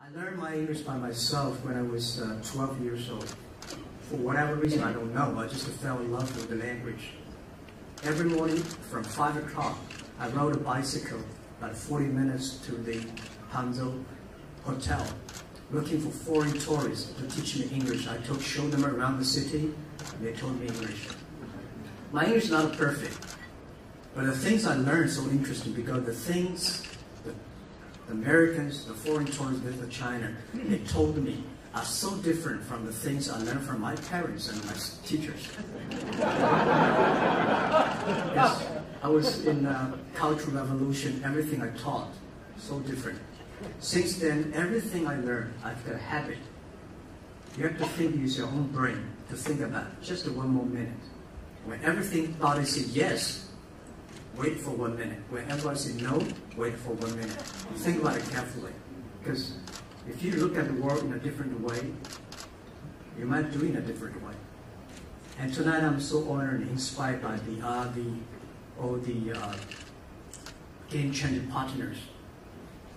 I learned my English by myself when I was 12 years old. For whatever reason, I don't know, I just fell in love with the language. Every morning from 5 o'clock, I rode a bicycle about 40 minutes to the Hangzhou hotel, looking for foreign tourists to teach me English. I showed them around the city, and they taught me English. My English is not perfect, but the things I learned are so interesting because the things the Americans, the foreign tourists visit China, they told me are so different from the things I learned from my parents and my teachers. Yes, I was in the Cultural Revolution, everything I taught, so different. Since then, everything I learned, I've got a habit. You have to use your own brain to think about it, just 1 more minute. When everything thought I said yes, wait for 1 minute. Whenever I say no, wait for 1 minute. Think about it carefully. Because if you look at the world in a different way, you might do it in a different way. And tonight I'm so honored and inspired by all the game-changing partners.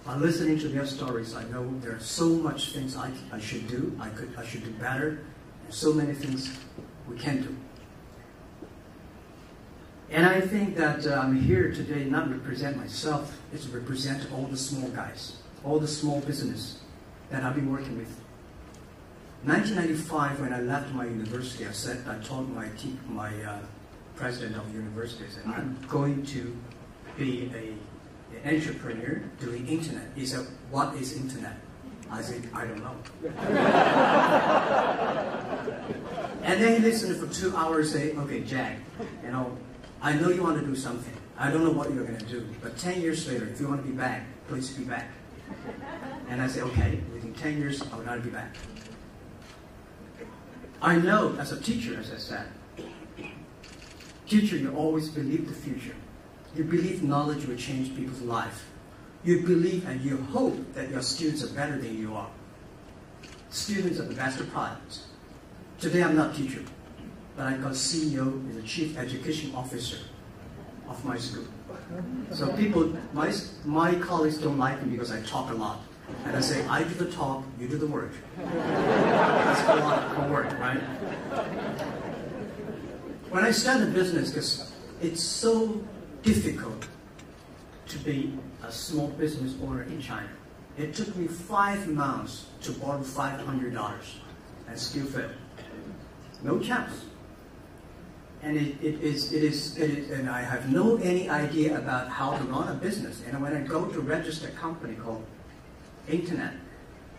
By listening to their stories, I know there are so much things I should do, I should do better, and so many things we can do. And I think that I'm here today not to represent myself, it's to represent all the small guys, all the small business that I've been working with. 1995, when I left my university, I told my president of the university, I said, I'm going to be an entrepreneur doing internet. He said, what is internet? I said, I don't know. And then he listened for 2 hours, say, okay, Jack, I know you want to do something. I don't know what you're going to do. But 10 years later, if you want to be back, please be back. And I said, okay, within 10 years, I will not be back. I know, as a teacher, as I said, teacher, you always believe the future. You believe knowledge will change people's life. You believe and you hope that your students are better than you are. Students are the best products. Today, I'm not a teacher, but I got CEO and the Chief Education Officer of my school. So people, my colleagues don't like me because I talk a lot. And I say, I do the talk, you do the work. That's a lot of work, right? When I started business, because it's so difficult to be a small business owner in China. It took me 5 months to borrow $500 and still failed. No chance. And and I have no any idea about how to run a business. And when I go to register a company called Internet,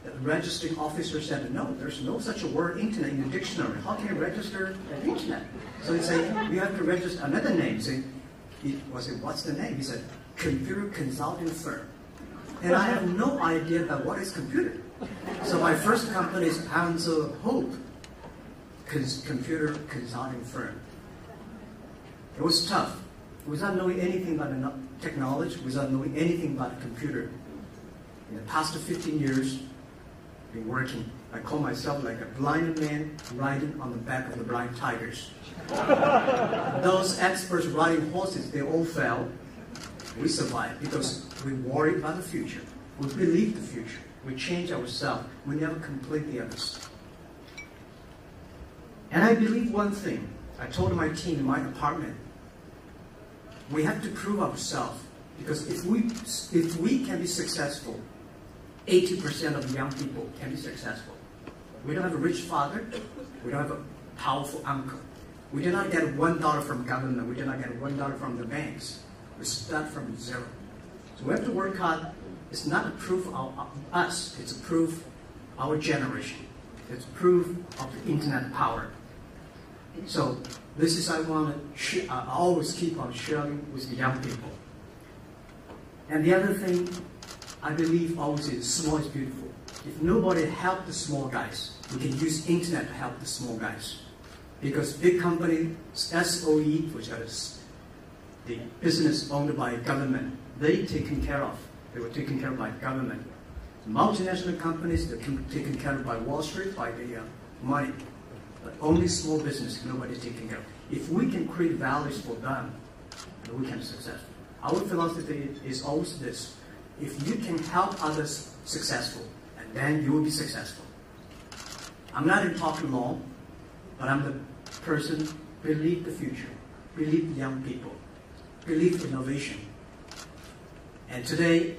the registering officer said, no, there's no such a word internet in the dictionary. How can you register an internet? So he said, you have to register another name. So I said, what's the name? He said, computer consulting firm. And I have no idea about what is computer. So my first company is Hangzhou Hope computer consulting firm. It was tough. Without knowing anything about technology, without knowing anything about a computer. In the past 15 years, I've been working. I call myself like a blind man riding on the back of the blind tigers. Those experts riding horses, they all fell. We survived because we worry about the future. We believe the future. We change ourselves. We never complete the others. And I believe one thing. I told my team in my apartment, we have to prove ourselves. Because if we can be successful, 80% of young people can be successful. We don't have a rich father. We don't have a powerful uncle. We do not get $1 from government. We do not get $1 from the banks. We start from zero. So we have to work hard. It's not a proof of us. It's a proof of our generation. It's proof of the internet power. So this is I always keep on sharing with the young people. And the other thing, I believe always is small is beautiful. If nobody help the small guys, we can use internet to help the small guys. Because big companies, SOE, which is the business owned by government, they taken care of. They were taken care of by government. Multinational companies, they're taken care of by Wall Street, by the money. But only small business, nobody taken care of. If we can create values for them, then we can be successful. Our philosophy is always this. If you can help others successful, and then you will be successful. I'm not in talking long, but I'm the person believe the future, believe the young people, believe innovation. And today,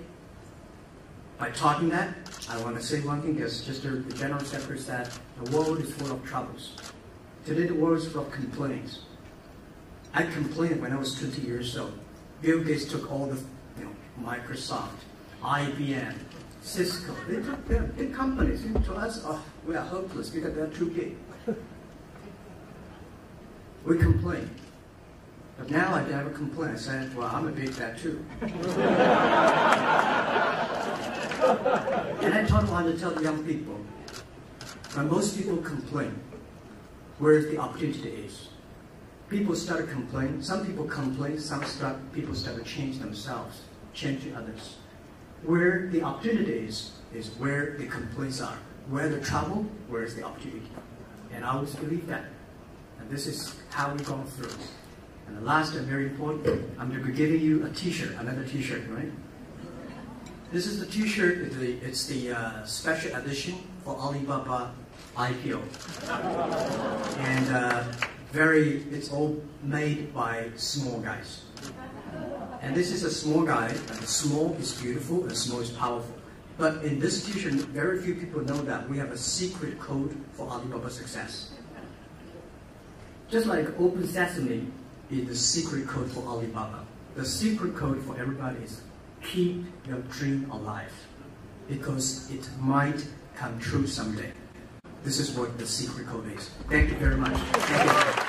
by talking that, I want to say one thing, because just the General Secretary said, the world is full of troubles. Today the world is full of complaints. I complained when I was 20 years old. Bill Gates took all the, Microsoft, IBM, Cisco. They took their big companies. To us, oh, we are hopeless because they're too big. We complain. But now I never complain. I said, well, I'm a big fat too. And I want to tell the young people, when most people complain, where the opportunity is. People start to complain. Some people complain. People start to change themselves, change others. Where the opportunity is where the complaints are. Where the trouble, where is the opportunity. And I always believe that. And this is how we've gone through. And the last and very important, I'm going to be giving you a t-shirt, another t-shirt, right? This is the t-shirt. It's the special edition for Alibaba IPO. And it's all made by small guys. And this is a small guy, and the small is beautiful, and small is powerful. But in this t-shirt, very few people know that we have a secret code for Alibaba success. Just like Open Sesame is the secret code for Alibaba. The secret code for everybody is keep your dream alive, because it might come true someday. This is what the secret code is. Thank you very much. Thank you.